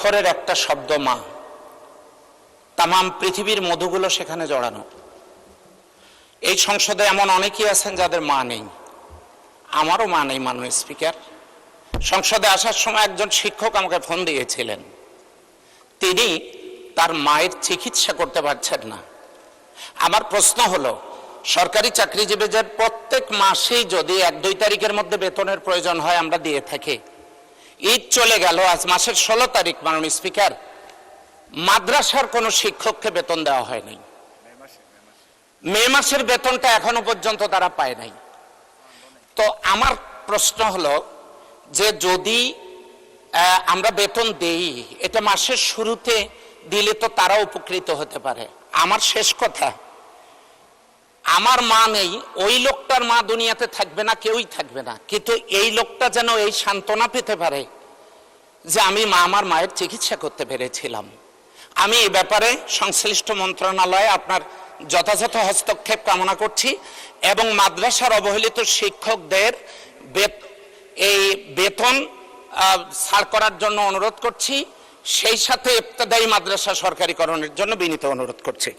পাথরের একটা শব্দ মা, তামাম পৃথিবীর মধুগুলো সেখানে জড়ানো। এই সংসদে এমন অনেকেই আছেন যাদের মা নেই, আমারও মা নেই মাননীয় স্পিকার। সংসদে আসার সময় একজন শিক্ষক আমাকে ফোন দিয়েছিলেন, তিনি তার মায়ের চিকিৎসা করতে পারছেন না। আমার প্রশ্ন হলো, সরকারি চাকরিজীবীদের প্রত্যেক মাসেই যদি 1-2 তারিখের মধ্যে বেতনের প্রয়োজন হয় আমরা দিয়ে থাকি, ঈদ চলে গেল, আজ মাসের 16 তারিখ মাননীয় স্পিকার, মাদ্রাসার কোনো শিক্ষককে বেতন দেওয়া হয়নি। মে মাসের বেতনটা এখনো পর্যন্ত তারা পায় নাই। তো আমার প্রশ্ন হলো যে যদি আমরা বেতন দেই, এটা মাসের শুরুতে দিলে তো তারা উপকৃত হতে পারে। আমার শেষ কথা, আমার মা নেই, ওই লোকটার মা দুনিয়াতে থাকবে না, কেউই থাকবে না, কিন্তু এই লোকটা যেন এই সান্ত্বনা পেতে পারে যে আমি আমার মায়ের চিকিৎসা করতে পেরেছিলাম। আমি এই ব্যাপারে সংশ্লিষ্ট মন্ত্রণালয়ে আপনার যথাযথ হস্তক্ষেপ কামনা করছি এবং মাদ্রাসার অবহেলিত শিক্ষকদের এই বেতন ছাড় করার জন্য অনুরোধ করছি, সেই সাথে ইবতেদায়ী মাদ্রাসা সরকারিকরণের জন্য বিনীত অনুরোধ করছি।